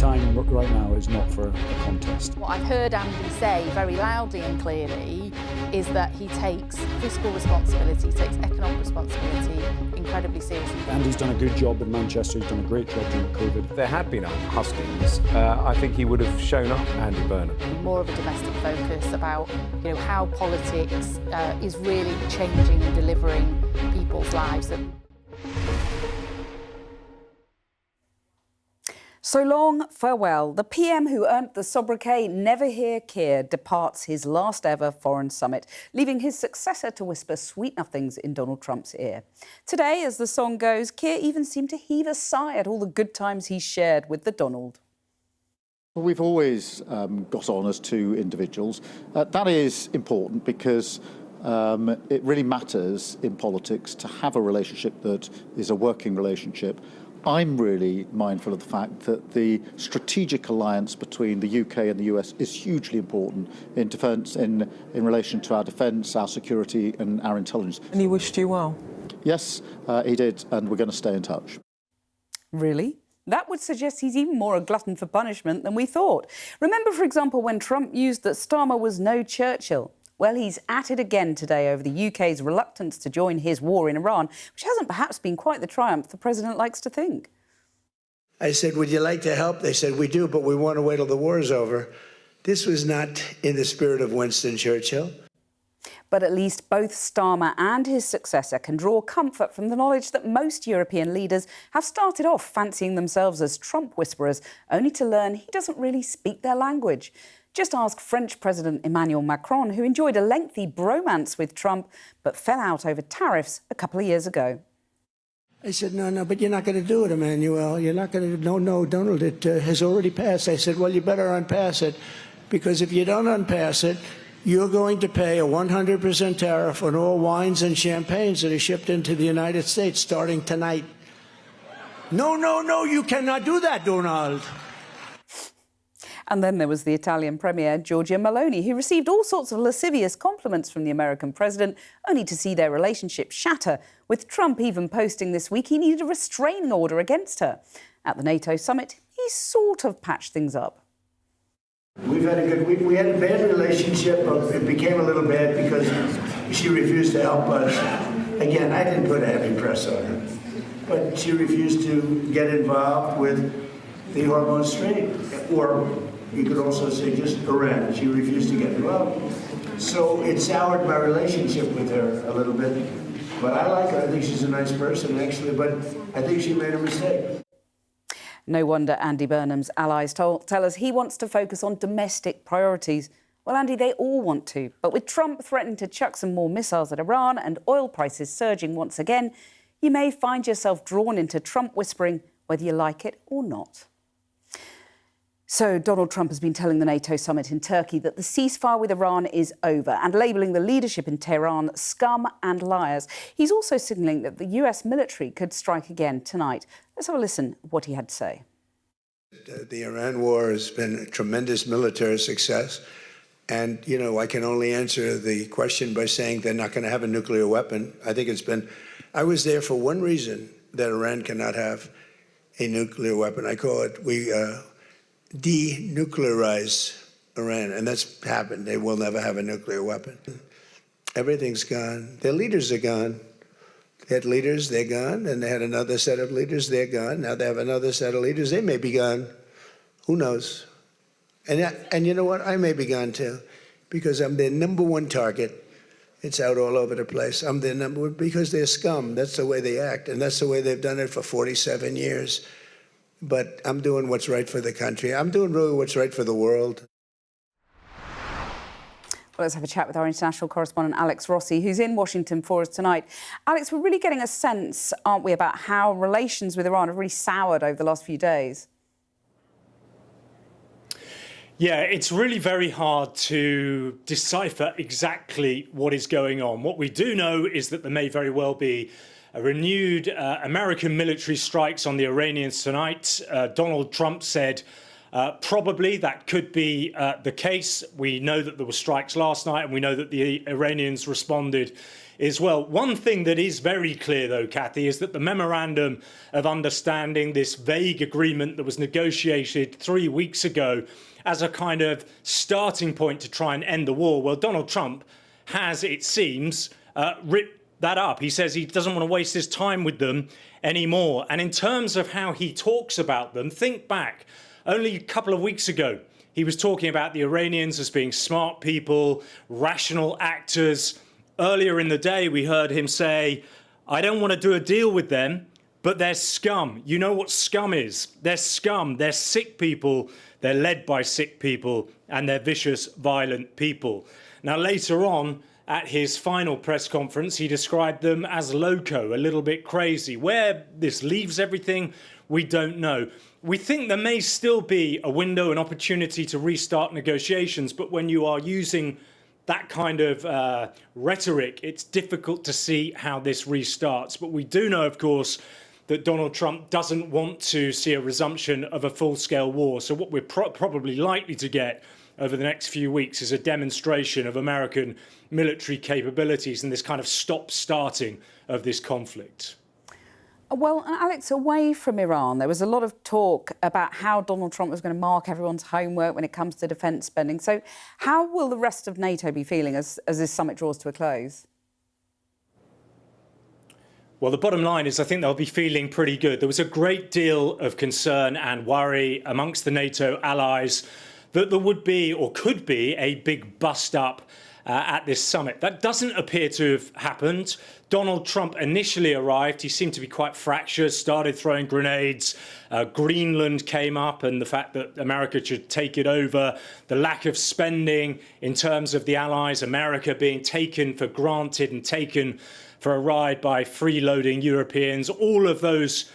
time right now is not for a contest. What I've heard Andy say very loudly and clearly is that he takes fiscal responsibility, takes economic responsibility incredibly seriously. Andy's done a good job in Manchester, he's done a great job during COVID. If there had been hustings, I think he would have shown up, Andy Burnham. More of a domestic focus about how politics is really changing and delivering people's lives. So long, farewell. The PM who earned the sobriquet Never Hear Keir departs his last ever foreign summit, leaving his successor to whisper sweet nothings in Donald Trump's ear. Today, as the song goes, Keir even seemed to heave a sigh at all the good times he shared with the Donald. Well, we've always got on as two individuals. That is important because it really matters in politics to have a relationship that is a working relationship. I'm really mindful of the fact that the strategic alliance between the UK and the US is hugely important in defence, in relation to our defence, our security and our intelligence. And he wished you well? Yes, he did, and we're going to stay in touch. Really? That would suggest he's even more a glutton for punishment than we thought. Remember, for example, when Trump used that Starmer was no Churchill? Well, he's at it again today over the UK's reluctance to join his war in Iran, which hasn't perhaps been quite the triumph the president likes to think. I said, would you like to help? They said, we do, but we want to wait till the war is over. This was not in the spirit of Winston Churchill. But at least both Starmer and his successor can draw comfort from the knowledge that most European leaders have started off fancying themselves as Trump whisperers, only to learn he doesn't really speak their language. Just ask French President Emmanuel Macron, who enjoyed a lengthy bromance with Trump, but fell out over tariffs a couple of years ago. I said, no, but you're not going to do it, Emmanuel. You're not going to, no, Donald, it has already passed. I said, well, you better unpass it, because if you don't unpass it, you're going to pay a 100% tariff on all wines and champagnes that are shipped into the United States starting tonight. No, you cannot do that, Donald. And then there was the Italian Premier, Giorgia Meloni, who received all sorts of lascivious compliments from the American president, only to see their relationship shatter, with Trump even posting this week he needed a restraining order against her. At the NATO summit, he sort of patched things up. We had a bad relationship, but it became a little bad because she refused to help us. Again, I didn't put a heavy press on her, but she refused to get involved with the Hormuz Strait, or you could also say just Iran. She refused to get involved. So it soured my relationship with her a little bit. But I like her. I think she's a nice person, actually, but I think she made a mistake. No wonder Andy Burnham's allies tell us he wants to focus on domestic priorities. Well, Andy, they all want to. But with Trump threatening to chuck some more missiles at Iran and oil prices surging once again, you may find yourself drawn into Trump whispering, whether you like it or not. So Donald Trump has been telling the NATO summit in Turkey that the ceasefire with Iran is over and labelling the leadership in Tehran scum and liars. He's also signalling that the US military could strike again tonight. Let's have a listen to what he had to say. The Iran war has been a tremendous military success. And, I can only answer the question by saying they're not going to have a nuclear weapon. I was there for one reason, that Iran cannot have a nuclear weapon. I call it, we denuclearize Iran, and that's happened. They will never have a nuclear weapon. Everything's gone. Their leaders are gone. They had leaders, they're gone, and they had another set of leaders, they're gone. Now they have another set of leaders, they may be gone. Who knows? And you know what? I may be gone too, because I'm their number one target. It's out all over the place. I'm their number one, because they're scum. That's the way they act, and that's the way they've done it for 47 years. But I'm doing what's right for the country. I'm doing really what's right for the world. Well, let's have a chat with our international correspondent, Alex Rossi, who's in Washington for us tonight. Alex, we're really getting a sense, aren't we, about how relations with Iran have really soured over the last few days. Yeah, it's really very hard to decipher exactly what is going on. What we do know is that there may very well be a renewed American military strikes on the Iranians tonight. Donald Trump said probably that could be the case. We know that there were strikes last night, and we know that the Iranians responded as well. One thing that is very clear, though, Cathy, is that the Memorandum of Understanding, this vague agreement that was negotiated 3 weeks ago as a kind of starting point to try and end the war, well, Donald Trump has, it seems, ripped that up. He says he doesn't want to waste his time with them anymore. And in terms of how he talks about them, think back. Only a couple of weeks ago, he was talking about the Iranians as being smart people, rational actors. Earlier in the day, we heard him say, I don't want to do a deal with them, but they're scum. You know what scum is? They're scum. They're sick people. They're led by sick people, and they're vicious, violent people. Now, later on, at his final press conference, he described them as loco, a little bit crazy. Where this leaves everything, we don't know. We think there may still be a window, an opportunity to restart negotiations, but when you are using that kind of rhetoric, it's difficult to see how this restarts. But we do know, of course, that Donald Trump doesn't want to see a resumption of a full-scale war. So what we're probably likely to get over the next few weeks is a demonstration of American military capabilities and this kind of stop-starting of this conflict. Well, and Alex, away from Iran, there was a lot of talk about how Donald Trump was going to mark everyone's homework when it comes to defence spending. So how will the rest of NATO be feeling as this summit draws to a close? Well, the bottom line is I think they'll be feeling pretty good. There was a great deal of concern and worry amongst the NATO allies that there would be or could be a big bust-up at this summit. That doesn't appear to have happened. Donald Trump initially arrived. He seemed to be quite fractious, started throwing grenades. Greenland came up and the fact that America should take it over, the lack of spending in terms of the allies, America being taken for granted and taken for a ride by freeloading Europeans. All of those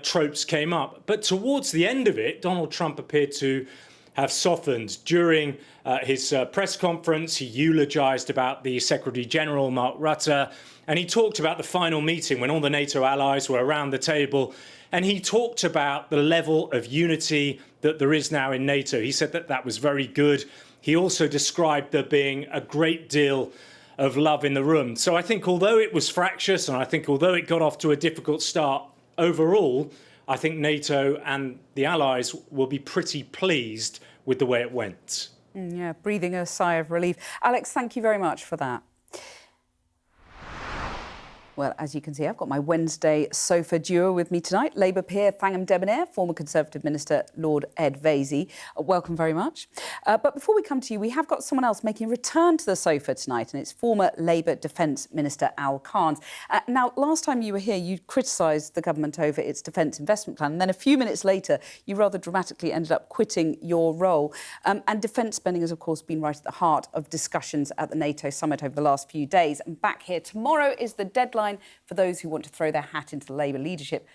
tropes came up. But towards the end of it, Donald Trump appeared to have softened. During his press conference, he eulogised about the Secretary-General, Mark Rutte, and he talked about the final meeting when all the NATO allies were around the table, and he talked about the level of unity that there is now in NATO. He said that that was very good. He also described there being a great deal of love in the room. So I think although it was fractious, and I think although it got off to a difficult start, overall, I think NATO and the allies will be pretty pleased with the way it went. Yeah, breathing a sigh of relief. Alex, thank you very much for that. Well, as you can see, I've got my Wednesday sofa duo with me tonight. Labour peer Thangam Debonair, former Conservative Minister Lord Ed Vaizey. Welcome very much. But before we come to you, we have got someone else making a return to the sofa tonight, and it's former Labour Defence Minister Al Carns. Now, last time you were here, you criticised the government over its defence investment plan, and then a few minutes later, you rather dramatically ended up quitting your role. And defence spending has, of course, been right at the heart of discussions at the NATO summit over the last few days. And back here tomorrow is the deadline for those who want to throw their hat into the Labour leadership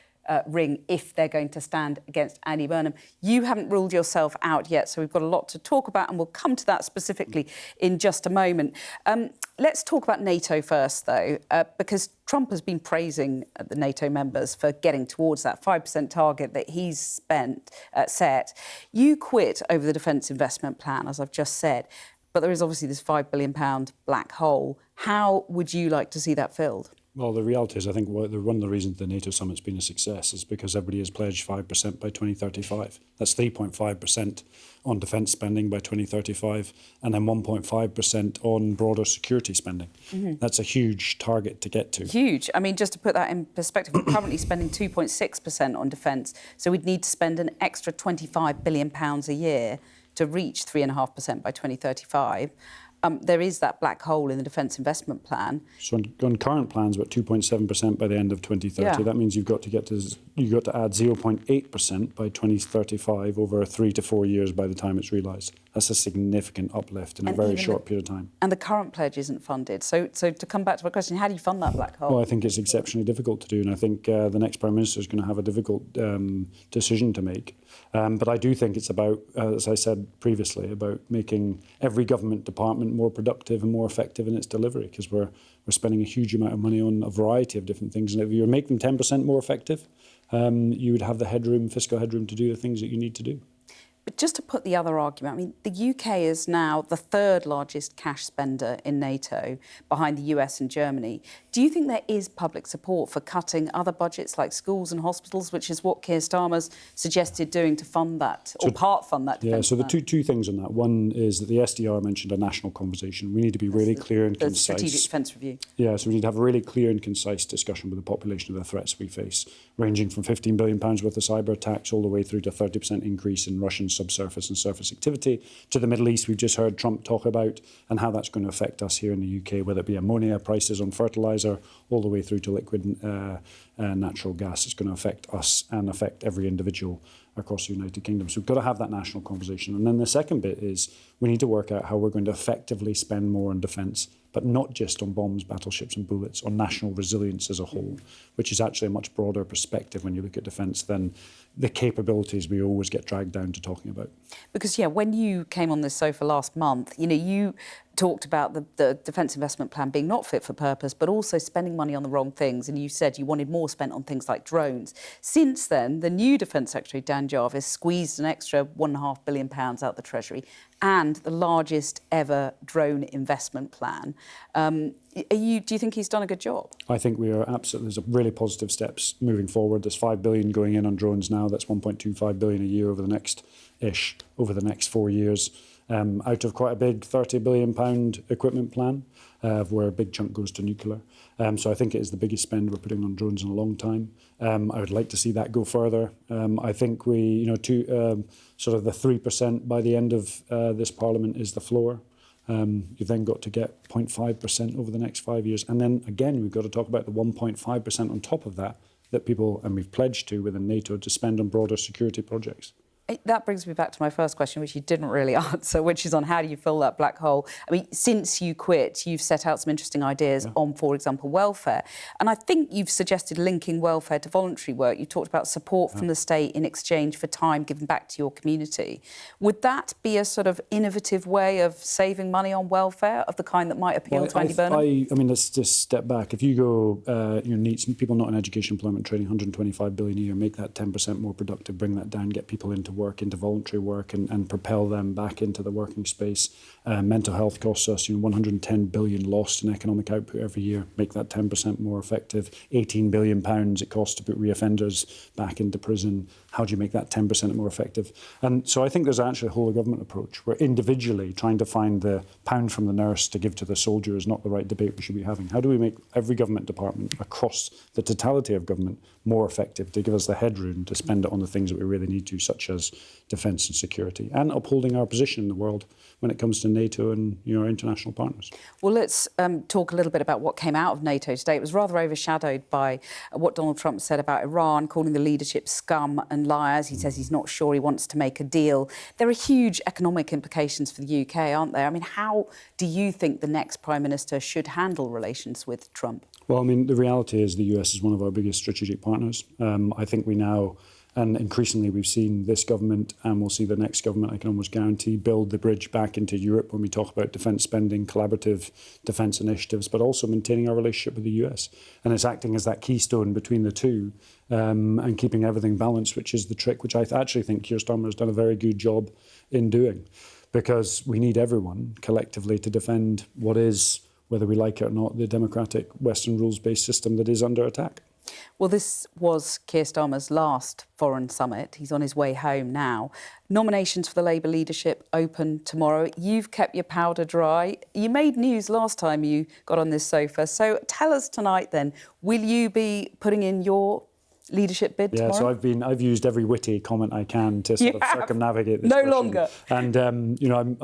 ring if they're going to stand against Andy Burnham. You haven't ruled yourself out yet, so we've got a lot to talk about, and we'll come to that specifically in just a moment. Let's talk about NATO first, though, because Trump has been praising the NATO members for getting towards that 5% target that he's set. You quit over the defence investment plan, as I've just said, but there is obviously this £5 billion black hole. How would you like to see that filled? Well, the reality is I think one of the reasons the NATO summit's been a success is because everybody has pledged 5% by 2035. That's 3.5% on defence spending by 2035 and then 1.5% on broader security spending. Mm-hmm. That's a huge target to get to. Huge. I mean, just to put that in perspective, we're currently spending 2.6% on defence, so we'd need to spend an extra £25 billion a year to reach 3.5% by 2035. There is that black hole in the defence investment plan. So on current plans, about 2.7% by the end of 2030. Yeah. That means you've got to add 0.8% by 2035 over 3 to 4 years by the time it's realised. That's a significant uplift in a very short period of time. And the current pledge isn't funded. So to come back to my question, how do you fund that black hole? Well, I think it's exceptionally difficult to do, and I think the next Prime Minister is going to have a difficult decision to make. But I do think it's about, as I said previously, about making every government department more productive and more effective in its delivery, because we're spending a huge amount of money on a variety of different things. And if you make them 10% more effective, you would have the fiscal headroom to do the things that you need to do. But just to put the other argument, I mean, the UK is now the third largest cash spender in NATO, behind the US and Germany. Do you think there is public support for cutting other budgets like schools and hospitals, which is what Keir Starmer's suggested doing to fund that, or part fund that defence? Yeah, so the two things on that. One is that the SDR mentioned a national conversation. We need to be really clear and concise. The Strategic Defence Review. Yeah, so we need to have a really clear and concise discussion with the population of the threats we face, ranging from £15 billion worth of cyber attacks all the way through to 30% increase in Russian subsurface and surface activity, to the Middle East we've just heard Trump talk about, and how that's going to affect us here in the UK, whether it be ammonia prices on fertiliser, all the way through to liquid natural gas. It's going to affect us and affect every individual across the United Kingdom. So we've got to have that national conversation. And then the second bit is we need to work out how we're going to effectively spend more on defence, but not just on bombs, battleships and bullets, on national resilience as a whole, which is actually a much broader perspective when you look at defence than the capabilities we always get dragged down to talking about. Because, yeah, when you came on this sofa last month, you know, you talked about the Defence Investment Plan being not fit for purpose, but also spending money on the wrong things. And you said you wanted more spent on things like drones. Since then, the new Defence Secretary, Dan Jarvis, squeezed an extra £1.5 billion out the Treasury and the largest ever drone investment plan. Do you think he's done a good job? I think we are absolutely, there's really positive steps moving forward. There's $5 billion going in on drones now. That's $1.25 billion a year over the next 4 years. Out of quite a big £30 billion equipment plan, where a big chunk goes to nuclear. So I think it is the biggest spend we're putting on drones in a long time. I would like to see that go further. I think we, sort of the 3% by the end of this Parliament is the floor. You've then got to get 0.5% over the next 5 years. And then again, we've got to talk about the 1.5% on top of that people, and we've pledged to within NATO, to spend on broader security projects. That brings me back to my first question, which you didn't really answer, which is on how do you fill that black hole? I mean, since you quit, you've set out some interesting ideas on, for example, welfare. And I think you've suggested linking welfare to voluntary work. You talked about support from the state in exchange for time given back to your community. Would that be a sort of innovative way of saving money on welfare of the kind that might appeal to Andy Burnham? I mean, let's just step back. If you go, people not in education, employment, training, $125 billion a year, make that 10% more productive, bring that down, get people into work, into voluntary work, and propel them back into the working space. Mental health costs us, £110 billion lost in economic output every year. Make that 10% more effective. £18 billion it costs to put reoffenders back into prison. How do you make that 10% more effective? And so I think there's actually a whole of government approach where individually trying to find the pound from the nurse to give to the soldier is not the right debate we should be having. How do we make every government department across the totality of government more effective to give us the headroom to spend it on the things that we really need to, such as defence and security, and upholding our position in the world when it comes to NATO and our international partners. Well, let's talk a little bit about what came out of NATO today. It was rather overshadowed by what Donald Trump said about Iran, calling the leadership scum and liars. He says he's not sure he wants to make a deal. There are huge economic implications for the UK, aren't there? I mean, how do you think the next Prime Minister should handle relations with Trump? Well, I mean, the reality is the US is one of our biggest strategic partners. I think we now, and increasingly we've seen this government, and we'll see the next government, I can almost guarantee, build the bridge back into Europe when we talk about defence spending, collaborative defence initiatives, but also maintaining our relationship with the US. And it's acting as that keystone between the two, and keeping everything balanced, which is the trick, which I actually think Keir Starmer has done a very good job in doing, because we need everyone collectively to defend what is, whether we like it or not, the democratic Western rules-based system that is under attack. Well, this was Keir Starmer's last foreign summit. He's on his way home now. Nominations for the Labour leadership open tomorrow. You've kept your powder dry. You made news last time you got on this sofa. So tell us tonight then, will you be putting in your leadership bid tomorrow? So I've used every witty comment I can to sort of circumnavigate this question. Longer. And I'm,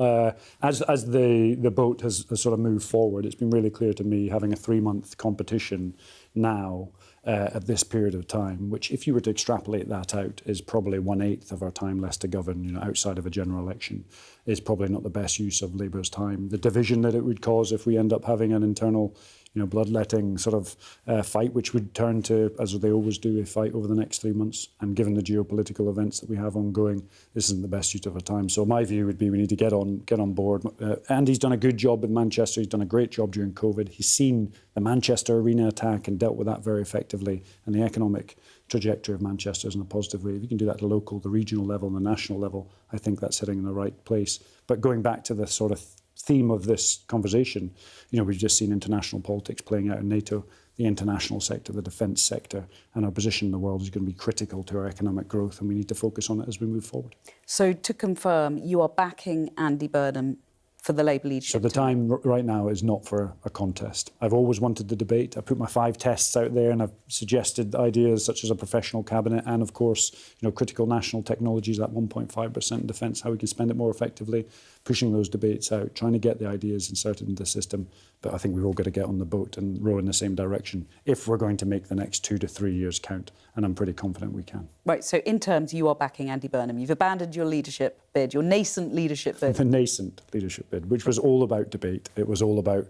as the boat has sort of moved forward, it's been really clear to me, having a 3-month competition now at this period of time, which if you were to extrapolate that out is probably 1/8 of our time left to govern, outside of a general election, is probably not the best use of Labour's time. The division that it would cause if we end up having an internal bloodletting sort of fight, which would turn to, as they always do, a fight over the next 3 months. And given the geopolitical events that we have ongoing, this isn't the best use of our time. So my view would be we need to get on board. Andy's done a good job with Manchester. He's done a great job during COVID. He's seen the Manchester arena attack and dealt with that very effectively, and the economic trajectory of Manchester in a positive way. If you can do that at the local, the regional level and the national level, I think that's sitting in the right place. But going back to the sort of theme of this conversation, we've just seen international politics playing out in NATO, the international sector, the defence sector, and our position in the world is going to be critical to our economic growth, and we need to focus on it as we move forward. So to confirm, you are backing Andy Burnham for the Labour leadership? So the time right now is not for a contest. I've always wanted the debate. I put my 5 tests out there and I've suggested ideas such as a professional cabinet and, of course, critical national technologies, that 1.5% in defence, how we can spend it more effectively, pushing those debates out, trying to get the ideas inserted into the system. But I think we've all got to get on the boat and row in the same direction if we're going to make the next 2 to 3 years count. And I'm pretty confident we can. Right, so in terms, you are backing Andy Burnham. You've abandoned your leadership bid, your nascent leadership bid. The nascent leadership bid, which was all about debate. It was all about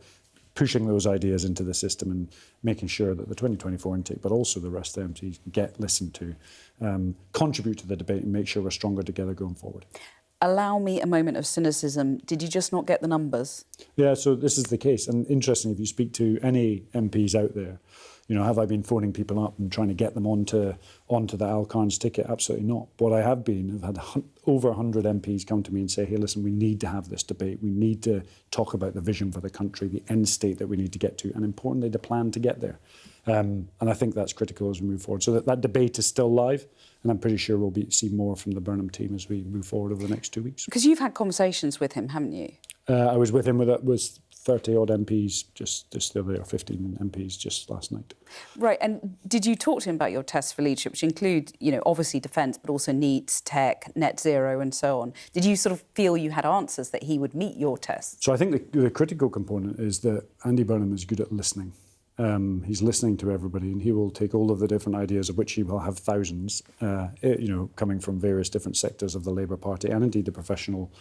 pushing those ideas into the system and making sure that the 2024 intake, but also the rest of the MPs, get listened to, contribute to the debate and make sure we're stronger together going forward. Allow me a moment of cynicism. Did you just not get the numbers? Yeah, so this is the case. And interestingly, if you speak to any MPs out there, have I been phoning people up and trying to get them onto the Al Carns ticket? Absolutely not. What I have been, I've had over 100 MPs come to me and say, hey, listen, we need to have this debate. We need to talk about the vision for the country, the end state that we need to get to, and importantly, the plan to get there. And I think that's critical as we move forward. So that debate is still live, and I'm pretty sure we'll see more from the Burnham team as we move forward over the next 2 weeks. Because you've had conversations with him, haven't you? I was with him with 30-odd MPs just the other day, or 15 MPs just last night. Right, and did you talk to him about your tests for leadership, which include, obviously defence, but also needs, tech, net zero and so on? Did you sort of feel you had answers that he would meet your tests? So I think the critical component is that Andy Burnham is good at listening. He's listening to everybody, and he will take all of the different ideas, of which he will have thousands, coming from various different sectors of the Labour Party and indeed the professional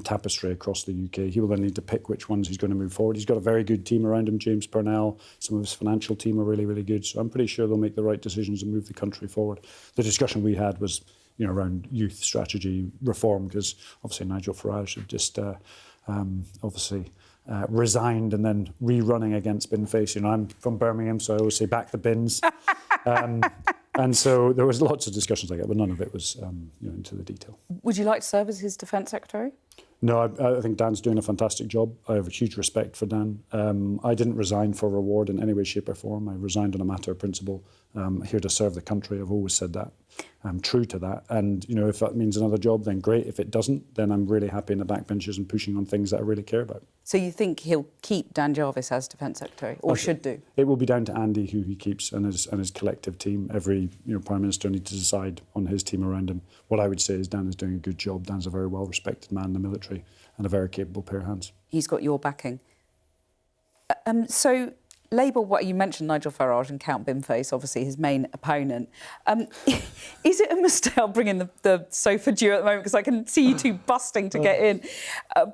tapestry across the UK. He will then need to pick which ones he's going to move forward. He's got a very good team around him, James Purnell. Some of his financial team are really, really good. So I'm pretty sure they'll make the right decisions and move the country forward. The discussion we had was, around youth strategy reform, because obviously Nigel Farage had just resigned and then rerunning against Binface. I'm from Birmingham, so I always say back the bins. And so there was lots of discussions like that, but none of it was into the detail. Would you like to serve as his Defence Secretary? No, I think Dan's doing a fantastic job. I have a huge respect for Dan. I didn't resign for reward in any way, shape or form. I resigned on a matter of principle. I'm here to serve the country. I've always said that. I'm true to that. And, if that means another job, then great. If it doesn't, then I'm really happy in the backbenches and pushing on things that I really care about. So you think he'll keep Dan Jarvis as Defence Secretary, or should do? It will be down to Andy who he keeps and his collective team. Every Prime Minister needs to decide on his team around him. What I would say is Dan is doing a good job. Dan's a very well-respected man in the military and a very capable pair of hands. He's got your backing. So Labour, what you mentioned Nigel Farage and Count Binface, obviously his main opponent. Is it a mistake? I'll bring in the sofa duo at the moment because I can see you two busting to get in.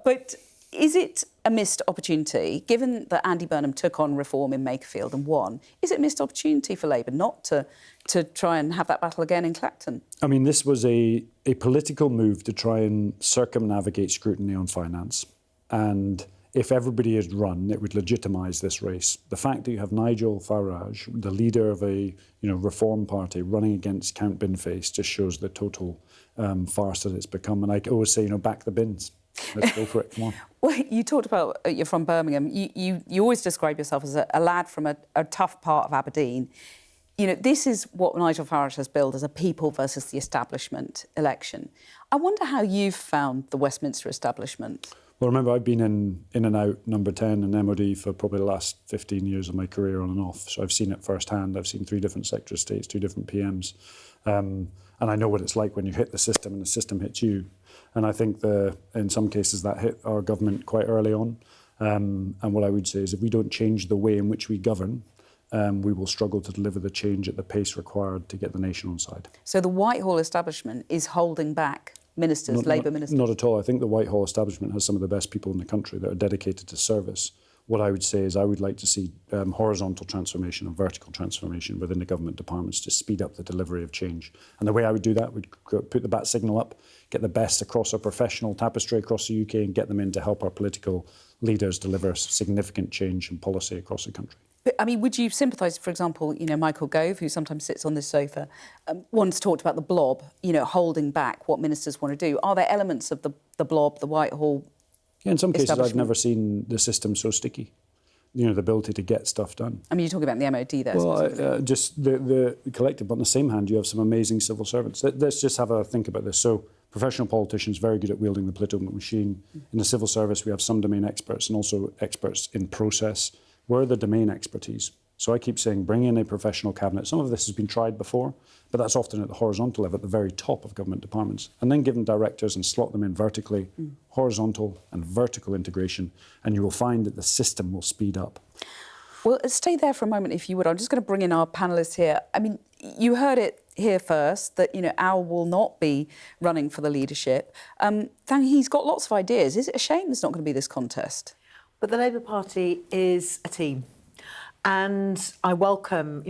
But is it a missed opportunity, given that Andy Burnham took on reform in Makerfield and won? Is it a missed opportunity for Labour not to try and have that battle again in Clacton? I mean, this was a political move to try and circumnavigate scrutiny on finance. And if everybody had run, it would legitimise this race. The fact that you have Nigel Farage, the leader of a reform party, running against Count Binface just shows the total farce that it's become. And I always say, back the bins. Let's go for it. Come on. Well, you talked about you're from Birmingham. You always describe yourself as a lad from a tough part of Aberdeen. This is what Nigel Farage has billed as a people versus the establishment election. I wonder how you've found the Westminster establishment. Well, remember, I've been in and out number 10 and MOD for probably the last 15 years of my career on and off. So I've seen it firsthand. I've seen 3 different Secretary of States, 2 different PMs. And I know what it's like when you hit the system and the system hits you. And I think in some cases that hit our government quite early on. And what I would say is if we don't change the way in which we govern, we will struggle to deliver the change at the pace required to get the nation on side. So the Whitehall establishment is holding back ministers, Labour ministers? Not at all. I think the Whitehall establishment has some of the best people in the country that are dedicated to service. What I would say is I would like to see horizontal transformation and vertical transformation within the government departments to speed up the delivery of change. And the way I would do that would put the bat signal up, get the best across our professional tapestry across the UK and get them in to help our political leaders deliver significant change and policy across the country. But, I mean, would you sympathise, for example, Michael Gove, who sometimes sits on this sofa, once talked about the blob, holding back what ministers want to do. Are there elements of the blob, the Whitehall? Yeah, in some cases, I've never seen the system so sticky. The ability to get stuff done. I mean, you're talking about the MOD there. Well, just the collective, but on the same hand, you have some amazing civil servants. Let's just have a think about this. So, professional politicians very good at wielding the political machine. In the civil service, we have some domain experts and also experts in process. Where are the domain expertise? So I keep saying, bring in a professional cabinet. Some of this has been tried before, but that's often at the horizontal level, at the very top of government departments. And then give them directors and slot them in vertically, horizontal and vertical integration, and you will find that the system will speed up. Well, stay there for a moment, if you would. I'm just going to bring in our panellists here. I mean, you heard it here first, that, Al will not be running for the leadership. He's got lots of ideas. Is it a shame there's not going to be this contest? But the Labour Party is a team. And I welcome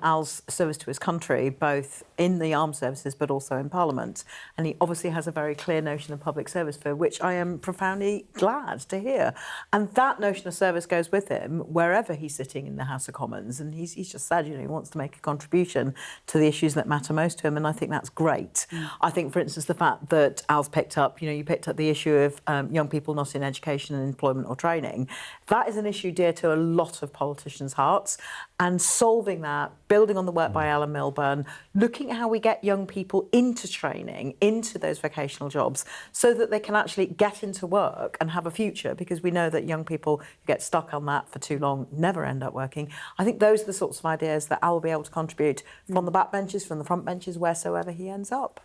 Al's service to his country, both in the armed services but also in Parliament. And he obviously has a very clear notion of public service, for which I am profoundly glad to hear. And that notion of service goes with him wherever he's sitting in the House of Commons. And he's just said, he wants to make a contribution to the issues that matter most to him. And I think that's great. I think, for instance, the fact that Al's picked up, you picked up the issue of young people not in education and employment or training. That is an issue dear to a lot of politicians' hearts, and solving that, building on the work by Alan Milburn, looking at how we get young people into training, into those vocational jobs, so that they can actually get into work and have a future, because we know that young people who get stuck on that for too long never end up working. I think those are the sorts of ideas that Al will be able to contribute from the backbenches, from the front benches, wheresoever he ends up.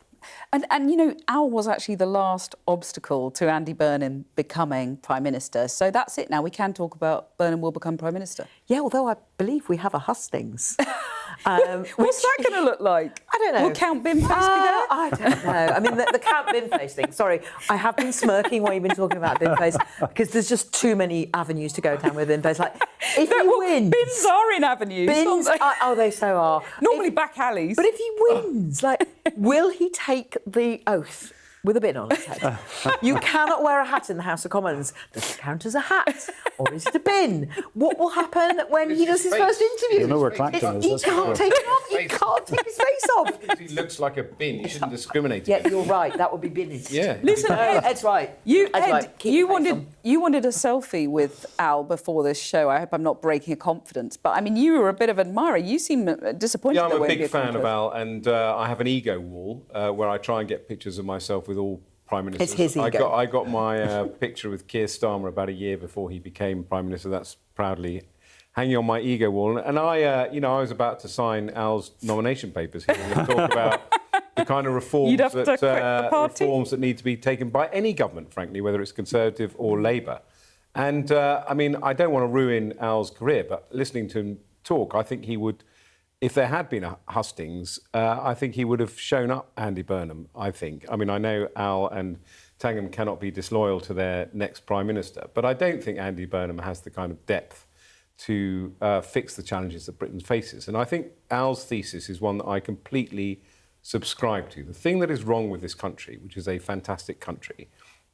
And Al was actually the last obstacle to Andy Burnham becoming Prime Minister. So that's it now. We can talk about Burnham will become Prime Minister. Yeah, although I believe we have a hustings. What's that going to look like? I don't know. Will Count Binface be there? I don't know. I mean, the Count Binface thing. Sorry, I have been smirking while you've been talking about Binface, because there's just too many avenues to go down with Binface. Like, if he wins... Bins are in avenues. Bins they so are. Normally back alleys. But if he wins, will he take the oath with a bin on his head? You cannot wear a hat in the House of Commons. Does it count as a hat? Or is it a bin? What will happen when he does his first interview? You know where Clacton is. He can't take it off. He can't take his face off. He looks like a bin. You shouldn't discriminate. Yeah, you're right. That would be binning. Yeah. Listen, Ed's right. You wanted a selfie with Al before this show. I hope I'm not breaking a confidence, but I mean, you were a bit of an admirer. You seem disappointed. Yeah, I'm a big fan of Al, and I have an ego wall where I try and get pictures of myself with all Prime Ministers. It's his ego. I got my picture with Keir Starmer about a year before he became Prime Minister. That's proudly hanging on my ego wall. And I was about to sign Al's nomination papers here and talk about the kind of reforms that need to be taken by any government, frankly, whether it's Conservative or Labour. And I don't want to ruin Al's career, but listening to him talk, I think he would. If there had been a hustings, I think he would have shown up Andy Burnham, I think. I mean, I know Al and Tangham cannot be disloyal to their next Prime Minister, but I don't think Andy Burnham has the kind of depth to fix the challenges that Britain faces. And I think Al's thesis is one that I completely subscribe to. The thing that is wrong with this country, which is a fantastic country,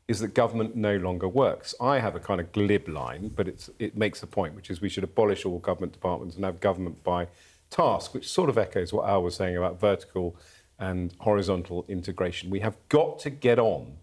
is that government no longer works. I have a kind of glib line, but it makes a point, which is we should abolish all government departments and have government by task, which sort of echoes what Al was saying about vertical and horizontal integration. We have got to get on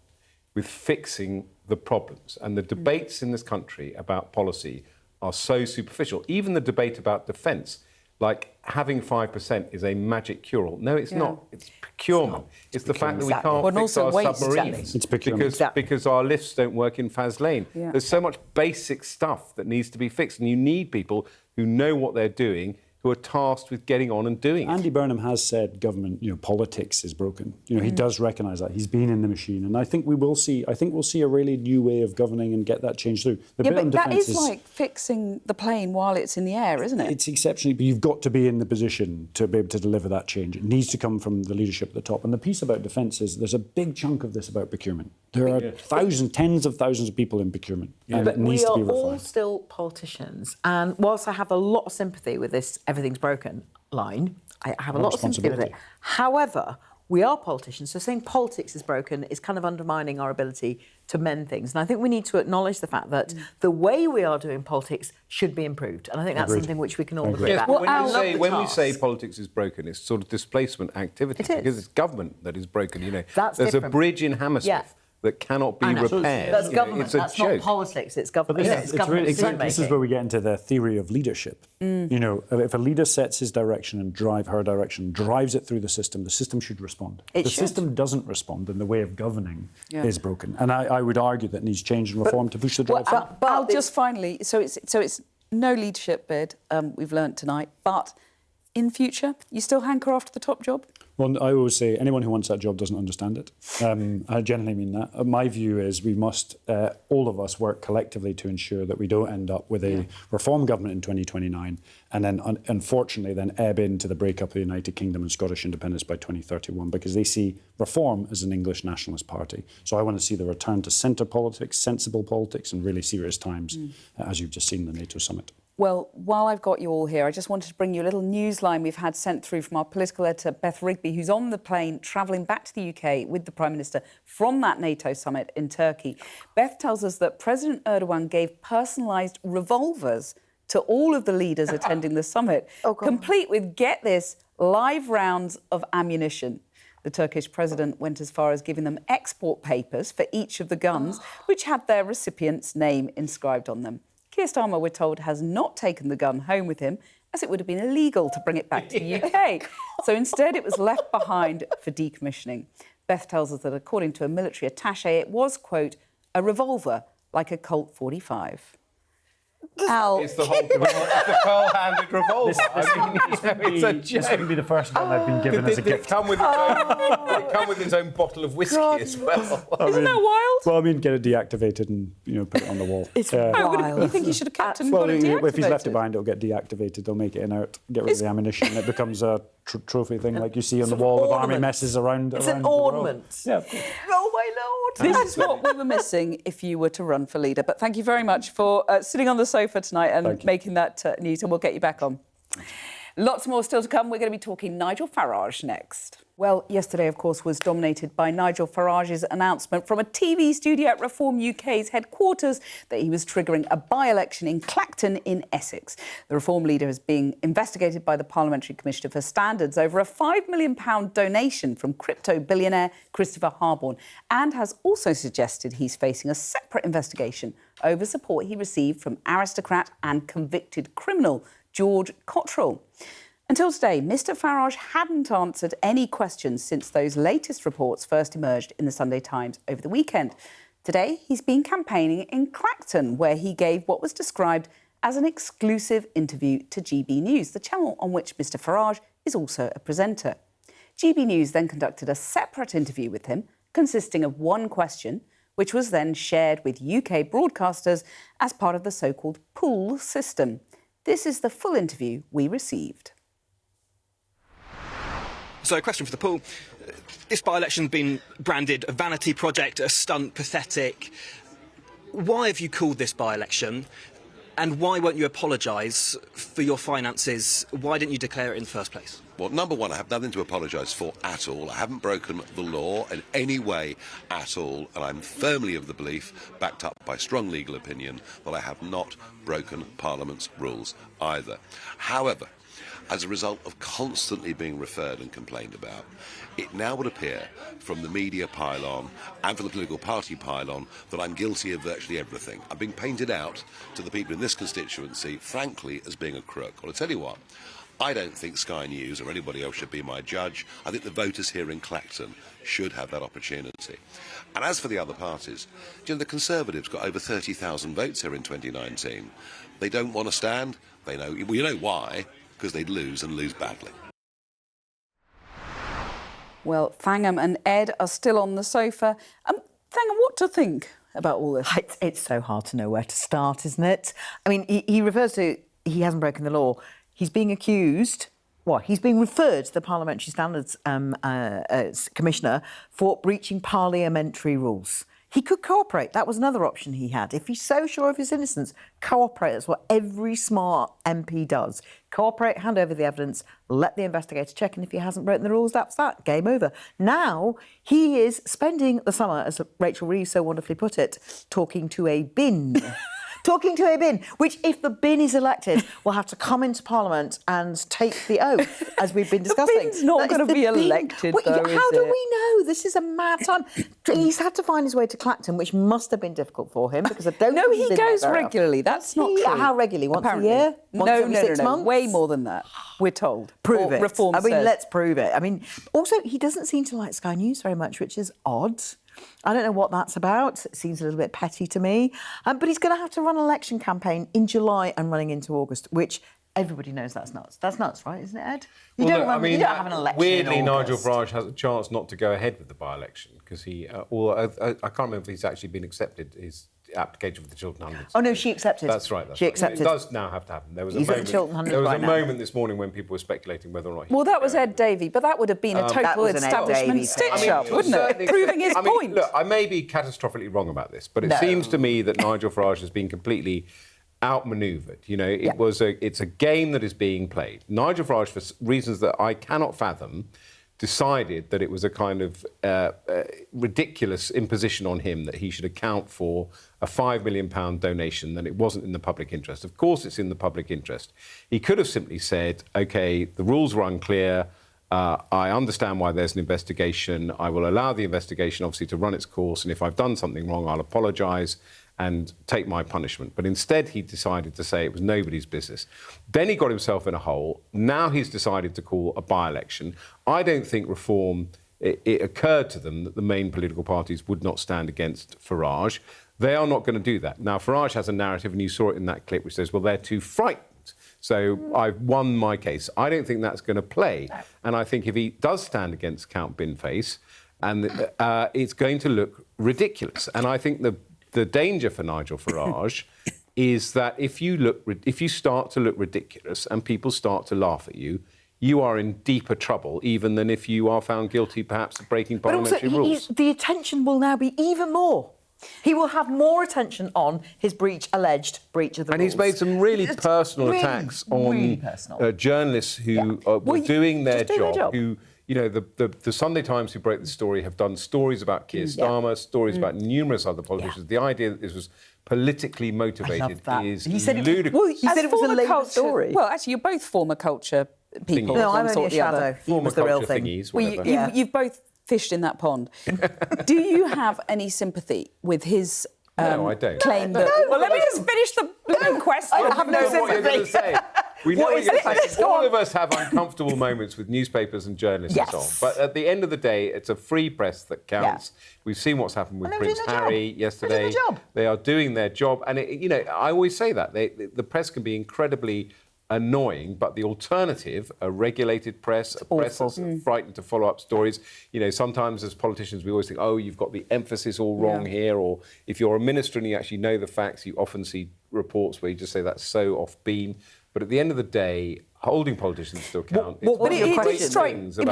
with fixing the problems. And the debates in this country about policy are so superficial. Even the debate about defence, like having 5% is a magic cure-all. No, it's not. It's procurement. It's the fact that we can't fix our submarines. It's procurement. Because our lifts don't work in Faz Lane. Yeah. There's so much basic stuff that needs to be fixed, and you need people who know what they're doing, who are tasked with getting on and doing it. Andy Burnham has said government, politics is broken. He does recognise that. He's been in the machine. And I think we'll see a really new way of governing and get that change through. But that is like fixing the plane while it's in the air, isn't it? It's exceptionally, but you've got to be in the position to be able to deliver that change. It needs to come from the leadership at the top. And the piece about defence is there's a big chunk of this about procurement. There are tens of thousands of people in procurement. And it needs to be refined. We are all still politicians. And whilst I have a lot of sympathy with this everything's broken line, I have a lot of sympathy with it. However, we are politicians, so saying politics is broken is kind of undermining our ability to mend things. And I think we need to acknowledge the fact that the way we are doing politics should be improved. And I think that's something which we can all agree Yes, about. but when we say politics is broken, it's sort of displacement activity. It is. Because it's government that is broken. That's there's different. a bridge in Hammersmith that cannot be repaired. That's government. It's a That's joke. not politics. It's government. But It's government this decision-making. is where we get into the theory of leadership. You know, if a leader sets his direction and her direction, drives it through the system should respond. It the should. system doesn't respond, and the way of governing is broken. And I would argue that needs change and reform to push the drive forward. But I'll just finally, so it's no leadership bid, we've learnt tonight, but in future, you still hanker after the top job? Well, I always say anyone who wants that job doesn't understand it. I generally mean that. My view is we must, all of us, work collectively to ensure that we don't end up with a reform government in 2029 and then, unfortunately, then ebb into the breakup of the United Kingdom and Scottish independence by 2031 because they see reform as an English nationalist party. So I want to see the return to centre politics, sensible politics and really serious times, as you've just seen in the NATO summit. Well, while I've got you all here, I just wanted to bring you a little newsline we've had sent through from our political editor, Beth Rigby, who's on the plane travelling back to the UK with the Prime Minister from that NATO summit in Turkey. Beth tells us that President Erdogan gave personalised revolvers to all of the leaders attending the summit, complete with, get this, live rounds of ammunition. The Turkish president went as far as giving them export papers for each of the guns, which had their recipient's name inscribed on them. Keir Starmer, we're told, has not taken the gun home with him, as it would have been illegal to bring it back to the UK. So instead, it was left behind for decommissioning. Beth tells us that, according to a military attaché, it was, quote, a revolver like a Colt 45. Al, It's the pearl-handed revolver. It's a joke. This wouldn't be the first one I've been given as a Did it gift. come with its own bottle of whiskey as well? Isn't that wild? Well, I mean, get it deactivated and put it on the wall. It's Oh, wild. you think he should have kept and Well, got it deactivated? if he's left it behind, it'll get deactivated. They'll make it inert, get rid of the ammunition. It becomes a trophy thing like you see on the wall of army messes around. It's around an the world. ornament. Yeah, of course. Oh, my Lord. This is what we were missing if you were to run for leader. But thank you very much for sitting on the sofa tonight and making that news, and we'll get you back on. Lots more still to come. We're going to be talking Nigel Farage next. Well, yesterday, of course, was dominated by Nigel Farage's announcement from a TV studio at Reform UK's headquarters that he was triggering a by-election in Clacton in Essex. The Reform leader is being investigated by the Parliamentary Commissioner for Standards over a £5 million donation from crypto billionaire Christopher Harborne, and has also suggested he's facing a separate investigation over support he received from aristocrat and convicted criminal George Cottrell. Until today, Mr Farage hadn't answered any questions since those latest reports first emerged in the Sunday Times over the weekend. Today, he's been campaigning in Clacton, where he gave what was described as an exclusive interview to GB News, the channel on which Mr Farage is also a presenter. GB News then conducted a separate interview with him, consisting of one question, which was then shared with UK broadcasters as part of the so-called pool system. This is the full interview we received. So, a question for the pool. This by-election's been branded a vanity project, a stunt, pathetic. Why have you called this by-election? And why won't you apologise for your finances? Why didn't you declare it in the first place? Well, number one, I have nothing to apologise for at all. I haven't broken the law in any way at all, and I'm firmly of the belief, backed up by strong legal opinion, that I have not broken Parliament's rules either. However, as a result of constantly being referred and complained about, it now would appear from the media pylon and from the political party pylon that I'm guilty of virtually everything. I'm being painted out to the people in this constituency, frankly, as being a crook. Well, I tell you what, I don't think Sky News or anybody else should be my judge. I think the voters here in Clacton should have that opportunity. And as for the other parties, the Conservatives got over 30,000 votes here in 2019. They don't want to stand. They know, well, you know why, because they'd lose and lose badly. Well, Thangham and Ed are still on the sofa. Thangham, what to think about all this? It's so hard to know where to start, isn't it? I mean, he refers to he hasn't broken the law. He's being accused. What? He's being referred to the Parliamentary Standards Commissioner for breaching parliamentary rules. He could cooperate. That was another option he had. If he's so sure of his innocence, cooperate. That's what every smart MP does. Cooperate, hand over the evidence, let the investigator check, and if he hasn't broken the rules, that's that. Game over. Now, he is spending the summer, as Rachel Reeves so wonderfully put it, talking to a bin. Talking to a bin, which, if the bin is elected, will have to come into Parliament and take the oath, as we've been discussing. The bin's not going to be elected, though, How do we know? This is a mad time. He's had to find his way to Clacton, which must have been difficult for him, because I don't No, think he he's been goes there very regularly. often. That's not Does he? true. How regularly? Once Apparently. a year? Once every 6 months? Way more than that, we're told. Prove it. Reform I mean, says. let's prove it. I mean, also, he doesn't seem to like Sky News very much, which is odd. I don't know what that's about. It seems a little bit petty to me. But he's going to have to run an election campaign in July and running into August, which everybody knows that's nuts. That's nuts, right? Isn't it, Ed? You don't have an election weirdly, in Nigel August. Farage has a chance not to go ahead with the by-election because he, I can't remember if he's actually been accepted his application for the Chiltern Hundreds. Oh no, she accepted. That's right. She accepted. It does now have to happen. There was He's a at the moment. Chiltern Hundreds There was right a now. moment this morning when people were speculating whether or not. Well, that was Ed Davey, but that would have been a that total was an Ed establishment Davey thing. stitch-up, to a wouldn't certain it? Proving his extent. I mean, point. Look, I may be catastrophically wrong about this, but it No. seems to me that Nigel Farage has been completely outmanoeuvred. You know, it's a game that is being played. Nigel Farage, for reasons that I cannot fathom, decided that it was a kind of ridiculous imposition on him that he should account for a £5 million donation, that it wasn't in the public interest. Of course it's in the public interest. He could have simply said, OK, the rules were unclear, I understand why there's an investigation, I will allow the investigation obviously to run its course, and if I've done something wrong, I'll apologise and take my punishment. But instead, he decided to say it was nobody's business. Then he got himself in a hole. Now he's decided to call a by-election. I don't think reform, it occurred to them that the main political parties would not stand against Farage. They are not going to do that. Now, Farage has a narrative, and you saw it in that clip, which says, well, they're too frightened. So I've won my case. I don't think that's going to play. And I think if he does stand against Count Binface, and it's going to look ridiculous. And I think the danger for Nigel Farage is that if you start to look ridiculous and people start to laugh at you, you are in deeper trouble even than if you are found guilty perhaps of breaking parliamentary rules. The attention will now be even more. He will have more attention on his alleged breach of the rules. And he's made some really personal attacks on journalists who were doing their job, who, you know, the Sunday Times who broke the story have done stories about Keir Starmer, stories about numerous other politicians. The idea that this was politically motivated is ludicrous. Well, he said it was a labour story. Well, actually, you're both former culture people. No, of I'm one well, sort or the other. He was the real thing. Thingies, Well, you've both fished in that pond. Do you have any sympathy with his No, I don't. claim that... Well, let me just finish the question. I have no What you're going to sympathy. say. We know what you're going to say. Go All on. of us have uncomfortable moments with newspapers and journalists and so on. But at the end of the day, it's a free press that counts. We've seen what's happened with And they're Prince doing their Harry job. yesterday. They're doing their job. They are doing their job. And, you know, I always say that. The press can be incredibly annoying, but the alternative, a regulated press, a press that's frightened to follow up stories. You know, sometimes as politicians, we always think, oh, you've got the emphasis all wrong here, or if you're a minister and you actually know the facts, you often see reports where you just say that's so off beam. But at the end of the day, holding politicians to account. What are your questions? The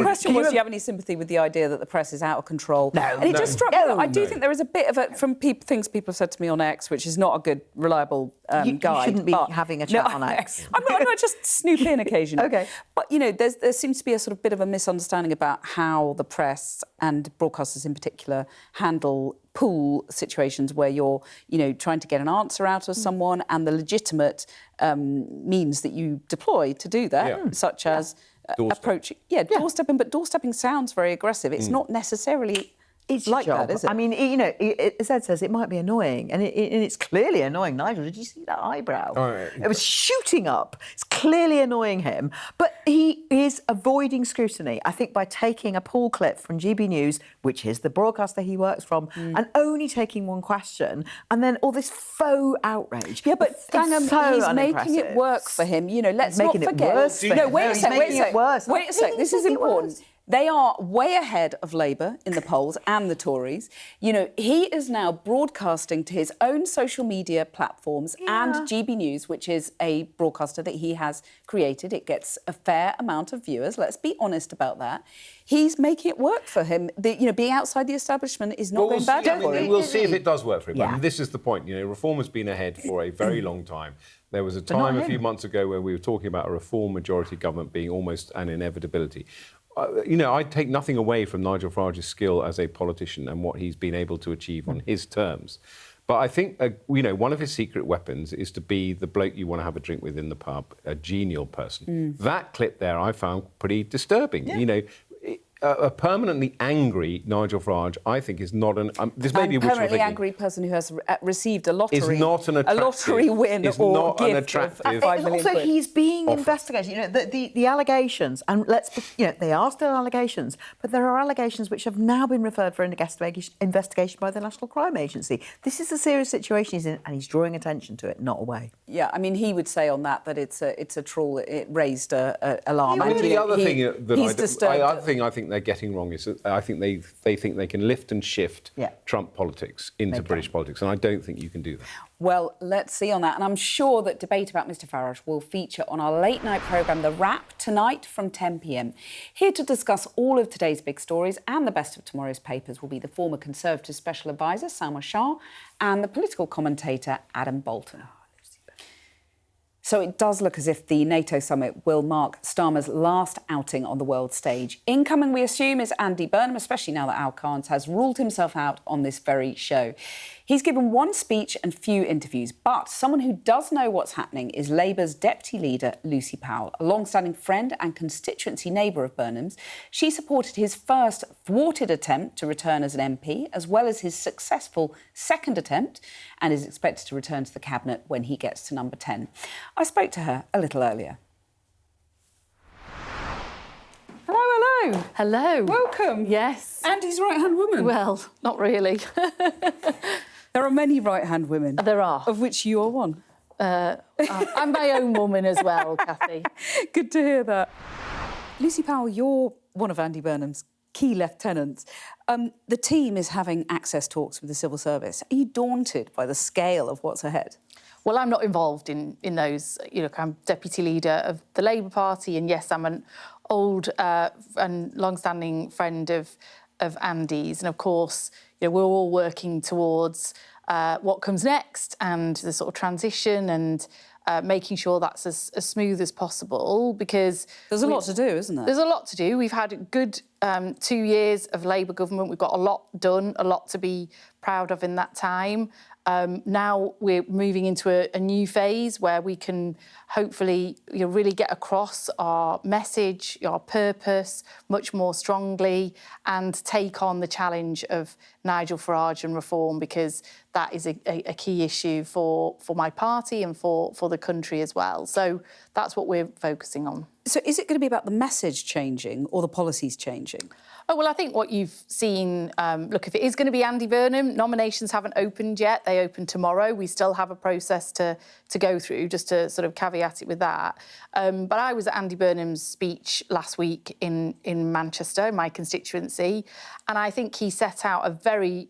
question was, do you have any sympathy with the idea that the press is out of control? No. And it just struck me that I do No. think there is a bit of it from things people have said to me on X, which is not a good, reliable guide. You shouldn't be but- having a chat on X. I'm not just snoop in occasionally. Okay. But, you know, there seems to be a sort of bit of a misunderstanding about how the press and broadcasters in particular handle pool situations where you're, you know, trying to get an answer out of someone, and the legitimate means that you deploy to do that, such as approaching, doorstepping. But doorstepping sounds very aggressive. It's not necessarily It's like job. that, is it? I mean, you know, as Ed says, it might be annoying, and it's clearly annoying. Nigel, did you see that eyebrow? Oh, yeah. It was shooting up. It's clearly annoying him, but he is avoiding scrutiny, I think, by taking a pool clip from GB News, which is the broadcaster he works from, and only taking one question, and then all this faux outrage. Yeah, but It's hang on, so he's making unimpressive. it work for him. You know, let's He's not making it forget. worse for No, him. wait No, a he's sec. Wait a making it sec. worse. Wait a sec. This He's is making it important. worse. They are way ahead of Labour in the polls and the Tories. You know, he is now broadcasting to his own social media platforms and GB News, which is a broadcaster that he has created. It gets a fair amount of viewers. Let's be honest about that. He's making it work for him. Being outside the establishment is not going bad for him. We'll see if it does work for him. Yeah. And this is the point. You know, reform has been ahead for a very long time. There was a time a few months ago where we were talking about a reform majority government being almost an inevitability. You know, I take nothing away from Nigel Farage's skill as a politician and what he's been able to achieve on his terms. But I think, you know, one of his secret weapons is to be the bloke you want to have a drink with in the pub, a genial person. That clip there I found pretty disturbing. You know, a permanently angry Nigel Farage, I think, is not an... this may be a wishful permanently thinking. angry person who has received a lottery, Is not an attractive, a lottery win is or not an gift of attractive... 5 million Also, quid. he's being investigated. You know, the allegations, and they are still allegations, but there are allegations which have now been referred for investigation by the National Crime Agency. This is a serious situation he's in, and he's drawing attention to it, not away. Yeah, I mean, he would say on that it's a trawl. It raised a alarm. I mean, the other thing that I think they're getting wrong is that I think they think they can lift and shift Trump politics into British politics, and I don't think you can do that. Well, let's see on that. And I'm sure that debate about Mr Farage will feature on our late-night programme, The Wrap, tonight from 10 p.m. Here to discuss all of today's big stories and the best of tomorrow's papers will be the former Conservative Special Advisor, Salma Shah, and the political commentator, Adam Bolton. So it does look as if the NATO summit will mark Starmer's last outing on the world stage. Incoming, we assume, is Andy Burnham, especially now that Carns has ruled himself out on this very show. He's given one speech and few interviews, but someone who does know what's happening is Labour's deputy leader, Lucy Powell, a long-standing friend and constituency neighbour of Burnham's. She supported his first thwarted attempt to return as an MP, as well as his successful second attempt, and is expected to return to the cabinet when he gets to number 10. I spoke to her a little earlier. Hello. Hello. Welcome. Yes. Andy's right-hand woman. Well, not really. There are many right-hand women. There are. Of which you are one. I'm my own woman as well, Cathy. Good to hear that. Lucy Powell, you're one of Andy Burnham's key lieutenants. The team is having access talks with the civil service. Are you daunted by the scale of what's ahead? Well, I'm not involved in those. You know, I'm deputy leader of the Labour Party, and yes, I'm an old and long-standing friend of Andy's, and of course, you know, we're all working towards what comes next and the sort of transition and making sure that's as smooth as possible, because there's a lot to do, isn't there? There's a lot to do. We've had a good 2 years of Labour government. We've got a lot done, a lot to be proud of in that time. Now we're moving into a new phase where we can hopefully really get across our message, our purpose much more strongly, and take on the challenge of Nigel Farage and reform, because that is a key issue for my party and for the country as well. So that's what we're focusing on. So is it going to be about the message changing or the policies changing? Oh, well, I think what you've seen, look, if it is going to be Andy Burnham, nominations haven't opened yet. They open tomorrow. We still have a process to go through, just to sort of caveat it with that. But I was at Andy Burnham's speech last week in Manchester, my constituency, and I think he set out a very,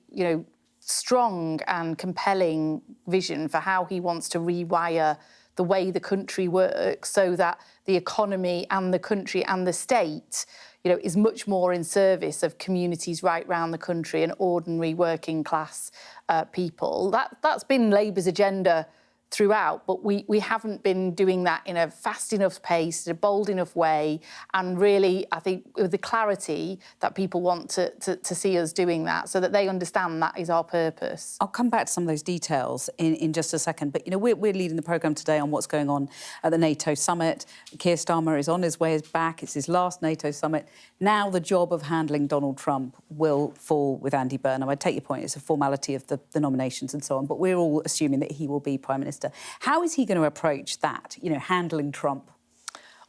strong and compelling vision for how he wants to rewire the way the country works so that the economy and the country and the state, is much more in service of communities right round the country and ordinary working class people. That's been Labour's agenda throughout, but we haven't been doing that in a fast enough pace, in a bold enough way, and really, I think, with the clarity that people want to see us doing that, so that they understand that is our purpose. I'll come back to some of those details in just a second, but, we're leading the programme today on what's going on at the NATO summit. Keir Starmer is on his way back. It's his last NATO summit. Now the job of handling Donald Trump will fall with Andy Burnham. I take your point, it's a formality of the nominations and so on, but we're all assuming that he will be Prime Minister. How is he going to approach that, handling Trump?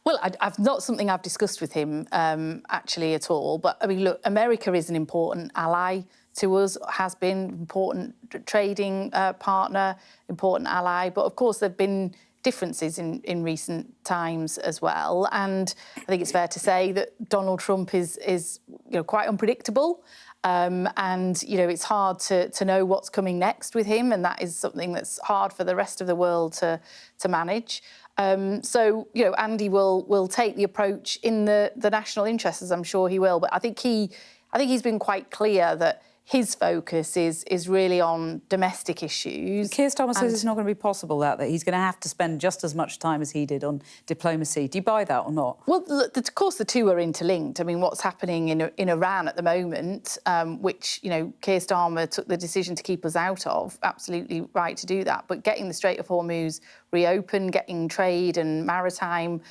Well, I've not something I've discussed with him, actually, at all. But, I mean, look, America is an important ally to us, has been important trading partner, important ally. But, of course, there have been differences in recent times as well. And I think it's fair to say that Donald Trump is quite unpredictable. And, it's hard to know what's coming next with him. And that is something that's hard for the rest of the world to manage. So, Andy will take the approach in the national interest, as I'm sure he will. But I think he's been quite clear that his focus is really on domestic issues. Keir Starmer says it's not going to be possible that he's going to have to spend just as much time as he did on diplomacy. Do you buy that or not? Well, of course, the two are interlinked. I mean, what's happening in Iran at the moment, which, Keir Starmer took the decision to keep us out of, absolutely right to do that. But getting the Strait of Hormuz reopened, getting trade and maritime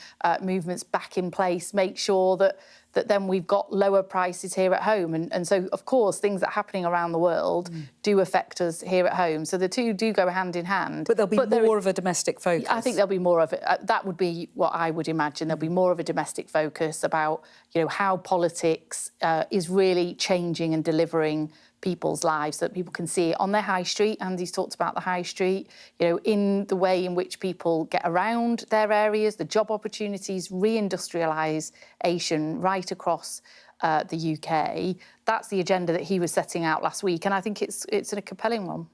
movements back in place, make sure that then we've got lower prices here at home. And so, of course, things that are happening around the world do affect us here at home. So the two do go hand in hand. But there'll be more of a domestic focus. I think there'll be more of it. That would be what I would imagine. There'll be more of a domestic focus about, how politics is really changing and delivering people's lives, so that people can see it on their high street. Andy's talked about the high street, in the way in which people get around their areas, the job opportunities, reindustrialisation right across the UK. That's the agenda that he was setting out last week, and I think it's a compelling one.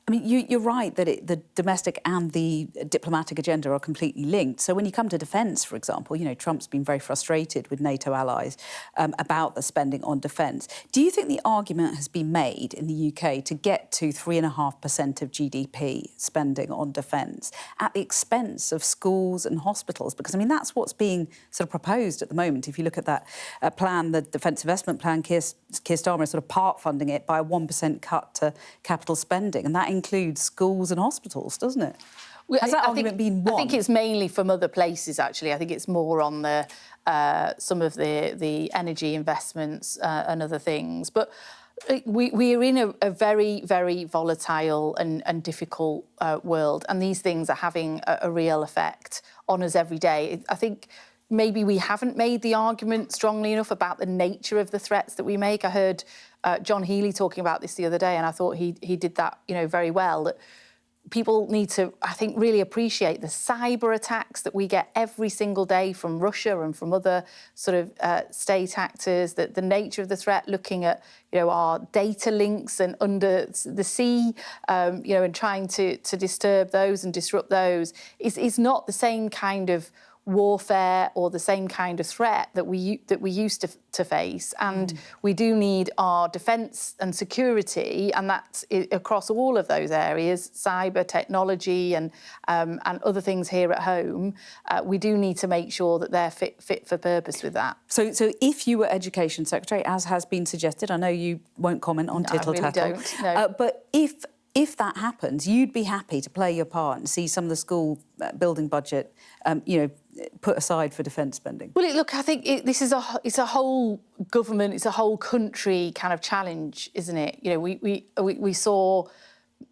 I mean, you're right that the domestic and the diplomatic agenda are completely linked. So when you come to defence, for example, Trump's been very frustrated with NATO allies about the spending on defence. Do you think the argument has been made in the UK to get to 3.5% of GDP spending on defence at the expense of schools and hospitals? Because, I mean, that's what's being sort of proposed at the moment. If you look at that plan, the Defence Investment Plan, Keir Starmer is sort of part funding it by a 1% cut to capital spending, and that includes schools and hospitals, doesn't it? Has that argument been won? I think it's mainly from other places, actually. I think it's more on some of the energy investments and other things. But we are in a very, very volatile and difficult world, and these things are having a real effect on us every day. I think maybe we haven't made the argument strongly enough about the nature of the threats that we make. I heard John Healey talking about this the other day, and I thought he did that, very well. That people need to, I think, really appreciate the cyber attacks that we get every single day from Russia and from other sort of state actors. That the nature of the threat, looking at our data links and under the sea, and trying to disturb those and disrupt those is not the same kind of warfare or the same kind of threat that we used to face. And we do need our defence and security, and that's across all of those areas, cyber, technology and other things here at home. We do need to make sure that they're fit for purpose with that. So if you were Education Secretary, as has been suggested, I know you won't comment on tittle-tattle. I really don't, no. But if that happens, you'd be happy to play your part and see some of the school building budget, put aside for defence spending? Well, look, I think it's a whole government, it's a whole country kind of challenge, isn't it? We saw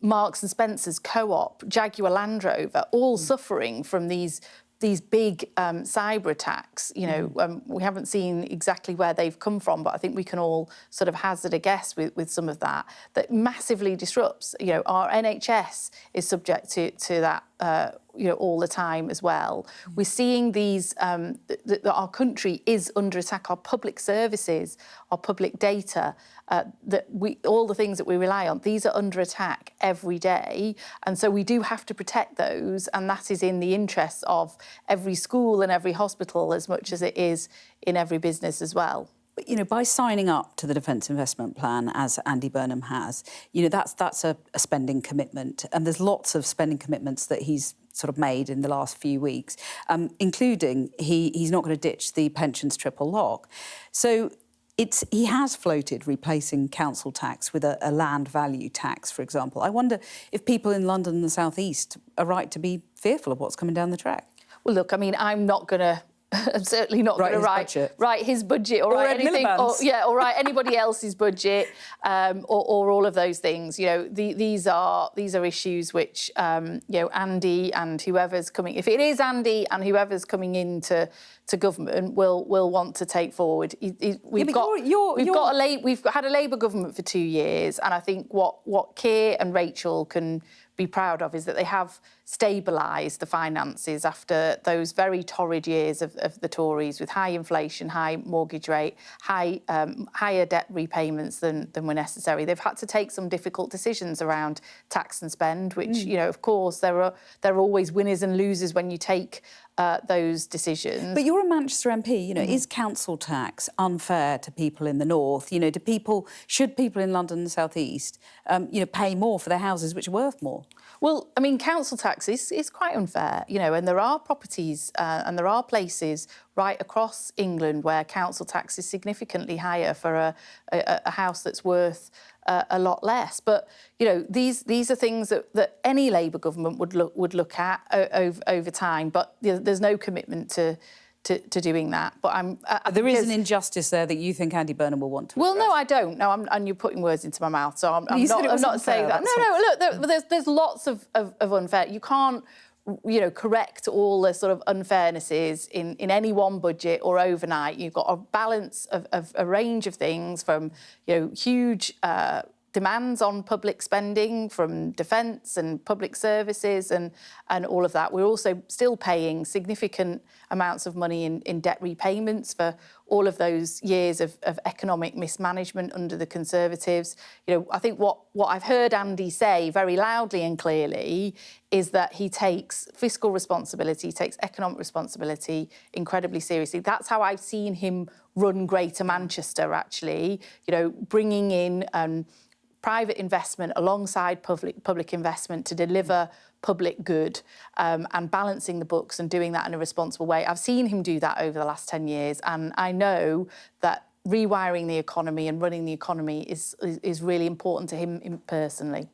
Marks and Spencer's, Co-op, Jaguar Land Rover, all suffering from these big cyber attacks. We haven't seen exactly where they've come from, but I think we can all sort of hazard a guess with some of that massively disrupts. Our NHS is subject to that. All the time as well. We're seeing these, that our country is under attack, our public services, our public data, all the things that we rely on, these are under attack every day. And so we do have to protect those, and that is in the interests of every school and every hospital as much as it is in every business as well. But, by signing up to the Defence Investment Plan, as Andy Burnham has, that's a spending commitment. And there's lots of spending commitments that he's sort of made in the last few weeks, including he's not going to ditch the pensions triple lock. So he has floated replacing council tax with a land value tax, for example. I wonder if people in London and the South East are right to be fearful of what's coming down the track. Well, look, I mean, I'm certainly not going to write his budget or write anything, or write anybody else's budget, or all of those things. These are issues which Andy and whoever's coming, if it is Andy and whoever's coming into government, will want to take forward. We've had a Labour government for 2 years, and I think what Keir and Rachel can be proud of is that they have stabilised the finances after those very torrid years of the Tories, with high inflation, high mortgage rate, higher debt repayments than were necessary. They've had to take some difficult decisions around tax and spend, which, you know, of course, there are always winners and losers when you take those decisions. But you're a Manchester MP, you know, is council tax unfair to people in the north? You know, should people in London and the South East, you know, pay more for their houses which are worth more? Well, I mean, council tax is quite unfair, you know, and there are properties and there are places right across England where council tax is significantly higher for a house that's worth a lot less. But, you know, these are things that any Labour government would look at over time, but there's no commitment to doing that. But there is an injustice there that you think Andy Burnham will want to address. Well, no, I don't. No, and you're putting words into my mouth, so I'm not saying that. No, look, there's lots of unfair. You can't, you know, correct all the sort of unfairnesses in any one budget or overnight. You've got a balance of a range of things, from, you know, huge demands on public spending, from defence and public services and all of that. We're also still paying significant amounts of money in debt repayments for all of those years of economic mismanagement under the Conservatives. You know, I think what I've heard Andy say very loudly and clearly is that he takes fiscal responsibility, takes economic responsibility incredibly seriously. That's how I've seen him run Greater Manchester, actually, you know, bringing in private investment alongside public investment to deliver public good, and balancing the books and doing that in a responsible way. I've seen him do that over the last 10 years, and I know that rewiring the economy and running the economy is really important to him personally.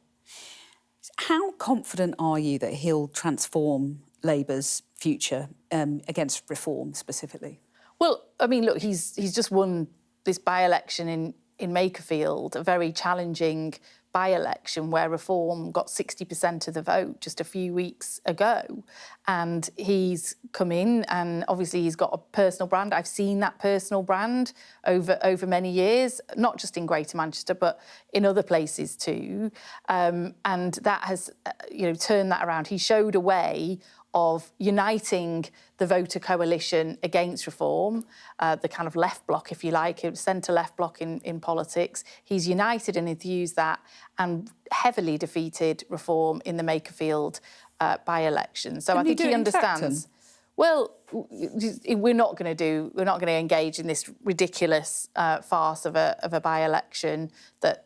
How confident are you that he'll transform Labour's future against reform specifically? Well, I mean, look, he's just won this by-election in Makerfield, a very challenging by-election where Reform got 60% of the vote just a few weeks ago. And he's come in and obviously he's got a personal brand. I've seen that personal brand over many years, not just in Greater Manchester, but in other places too. And that has, you know, turned that around. He showed a way of uniting the voter coalition against Reform, the kind of left bloc, if you like, centre-left bloc in politics. He's united and enthused that and heavily defeated Reform in the Makerfield by-election. So I think he understands. Well, we're not going to engage in this ridiculous farce of a by-election that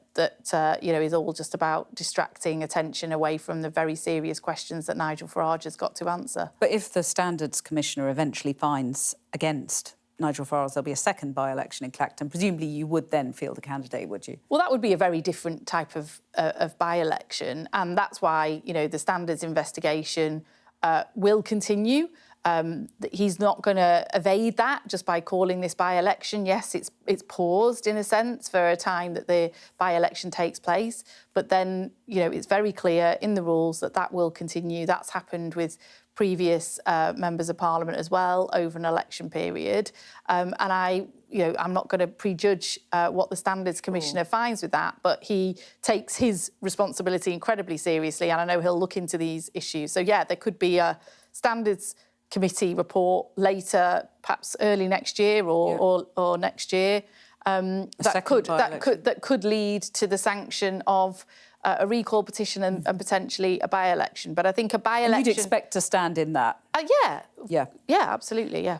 you know, is all just about distracting attention away from the very serious questions that Nigel Farage has got to answer. But if the Standards Commissioner eventually finds against Nigel Farage, there'll be a second by-election in Clacton. Presumably you would then field a candidate, would you? Well, that would be a very different type of by-election, and that's why, you know, the Standards investigation will continue. He's not going to evade that just by calling this by-election. Yes, it's paused in a sense for a time that the by-election takes place, but then, you know, it's very clear in the rules that will continue. That's happened with previous members of Parliament as well over an election period. And I'm not going to prejudge what the Standards Commissioner finds with that, but he takes his responsibility incredibly seriously, and I know he'll look into these issues. So yeah, there could be a Standards Committee report later, perhaps early next year or next year, that could lead to the sanction of a recall petition and potentially a by-election. But I think a by-election... And you'd expect to stand in that? Yeah, absolutely, yeah.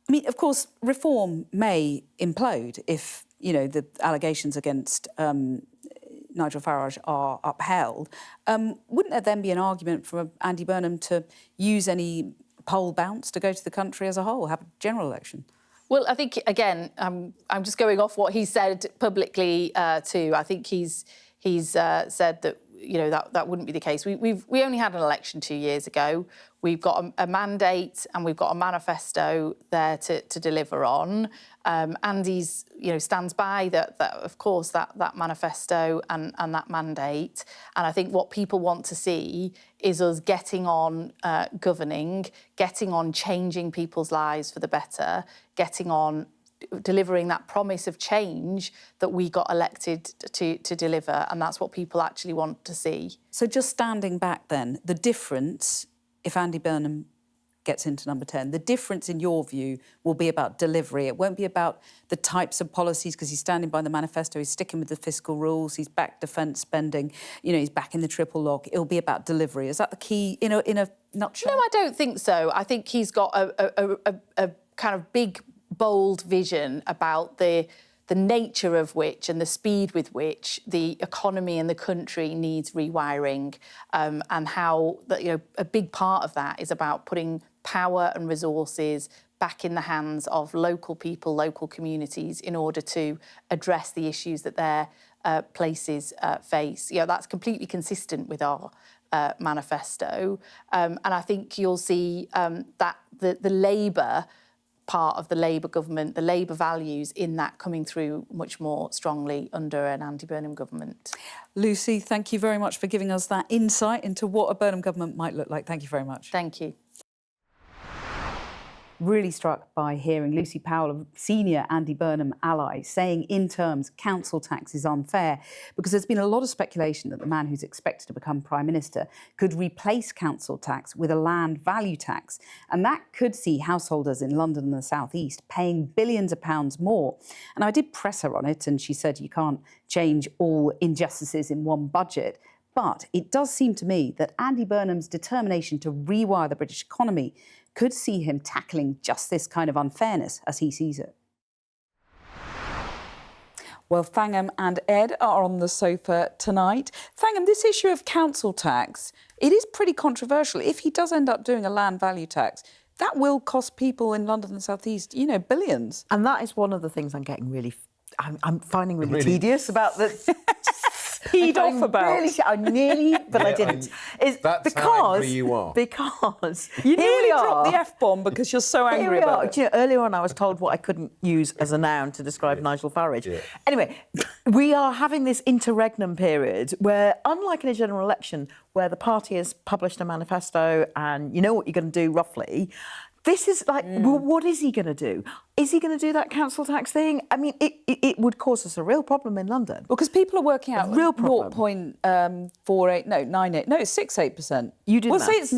I mean, of course, Reform may implode if, you know, the allegations against Nigel Farage are upheld. Wouldn't there then be an argument for Andy Burnham to use any poll bounce to go to the country as a whole, have a general election? Well, I think, again, I'm just going off what he said publicly too. I think he's said that, you know, that wouldn't be the case. We only had an election 2 years ago. We've got a mandate and we've got a manifesto there to deliver on. Andy's, you know, stands by that of course, that manifesto and that mandate. And I think what people want to see is us getting on governing, getting on changing people's lives for the better, getting on delivering that promise of change that we got elected to deliver, and that's what people actually want to see. So just standing back then, the difference, if Andy Burnham gets into number 10, the difference in your view will be about delivery. It won't be about the types of policies, because he's standing by the manifesto, he's sticking with the fiscal rules, he's back defence spending, he's back in the triple lock. It'll be about delivery. Is that the key in a nutshell? No, I don't think so. I think he's got a kind of big, bold vision about the nature of which and the speed with which the economy and the country needs rewiring, and how a big part of that is about putting power and resources back in the hands of local people, local communities, in order to address the issues that their places face. That's completely consistent with our manifesto, and I think you'll see that the Labour part of the Labour government, the Labour values in that coming through much more strongly under an Andy Burnham government. Lucy, thank you very much for giving us that insight into what a Burnham government might look like. Thank you very much. Thank you. Really struck by hearing Lucy Powell, a senior Andy Burnham ally, saying in terms council tax is unfair, because there's been a lot of speculation that the man who's expected to become Prime Minister could replace council tax with a land value tax, and that could see householders in London and the South East paying billions of pounds more. And I did press her on it, and she said you can't change all injustices in one budget. But it does seem to me that Andy Burnham's determination to rewire the British economy could see him tackling just this kind of unfairness as he sees it. Well, Thangham and Ed are on the sofa tonight. Thangham, this issue of council tax, it is pretty controversial. If he does end up doing a land value tax, that will cost people in London and the South East, billions. And that is one of the things I'm finding really tedious about the... Peed off about. I nearly, but I didn't. That's how angry you are. Because you nearly dropped the F-bomb because you're so angry about it. Earlier on, I was told what I couldn't use as a noun to describe Nigel Farage. Yeah. Anyway, we are having this interregnum period where, unlike in a general election, where the party has published a manifesto and you know what you're going to do roughly, this is like, well, what is he going to do? Is he going to do that council tax thing? I mean, it would cause us a real problem in London. Because people are working out real problem. 0.68%. You did We'll maths. say it's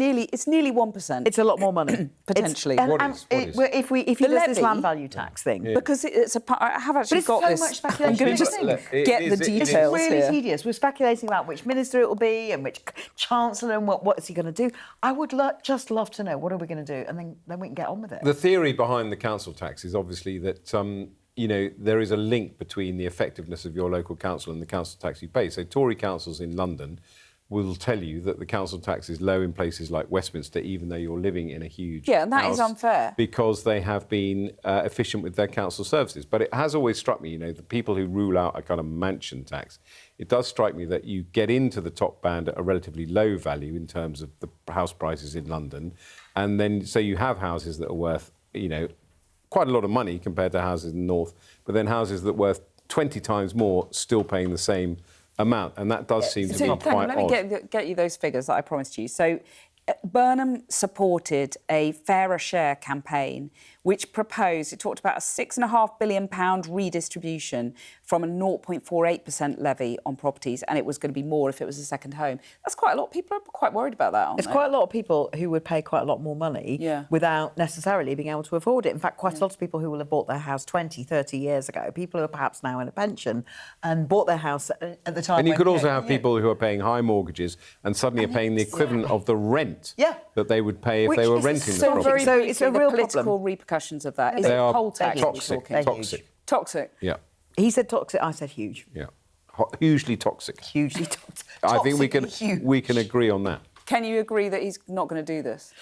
nearly 1%. It's a lot more money. Potentially. What is? If he does this land value tax thing. Yeah. Because I have actually got so this. Much speculation. I'm going to just get the details It's really here. tedious. We're speculating about which minister it will be and which chancellor and what is he going to do. I would just love to know what are we going to do, and then we can get on with it. The theory behind the council tax is obviously that there is a link between the effectiveness of your local council and the council tax you pay. So Tory councils in London will tell you that the council tax is low in places like Westminster, even though you're living in a huge and that house, is unfair. Because they have been efficient with their council services. But it has always struck me, the people who rule out a kind of mansion tax, it does strike me that you get into the top band at a relatively low value in terms of the house prices in London, and then so you have houses that are worth, quite a lot of money compared to houses in the north, but then houses that are worth 20 times more still paying the same amount, and that does seem to be quite odd. Let me get you those figures that I promised you. So Burnham supported a fairer share campaign which proposed, it talked about a £6.5 billion redistribution from a 0.48% levy on properties, and it was going to be more if it was a second home. That's quite a lot. People are quite worried about that, aren't they? It's quite a lot of people who would pay quite a lot more money without necessarily being able to afford it. In fact, quite a lot of people who will have bought their house 20, 30 years ago, people who are perhaps now in a pension and bought their house at the time. And you could also have people who are paying high mortgages and suddenly are paying the equivalent of the rent that they would pay if they were renting the property. So it's a real political repercussions of that. Is it poll tax? Toxic. Yeah. He said toxic. I said huge. Yeah. Hugely toxic. Hugely toxic. I think we can agree on that. Can you agree that he's not going to do this?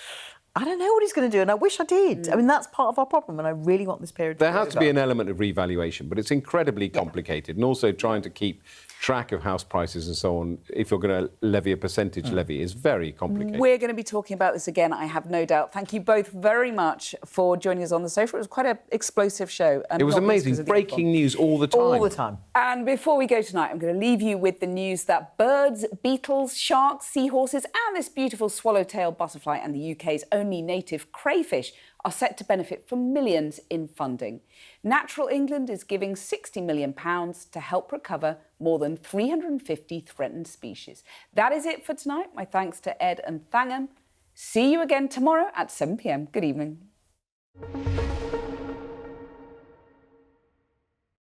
I don't know what he's going to do, and I wish I did. I mean, that's part of our problem, and I really want this period to There has to be an element of revaluation, but it's incredibly complicated, and also trying to keep track of house prices and so on, if you're going to levy a percentage levy, is very complicated. We're going to be talking about this again, I have no doubt. Thank you both very much for joining us on the sofa. It was quite an explosive show. And it was amazing. Breaking news all the time. All the time. And before we go tonight, I'm going to leave you with the news that birds, beetles, sharks, seahorses and this beautiful swallowtail butterfly and the UK's only native crayfish are set to benefit from millions in funding. Natural England is giving £60 million to help recover more than 350 threatened species. That is it for tonight. My thanks to Ed and Thangham. See you again tomorrow at 7 p.m. Good evening.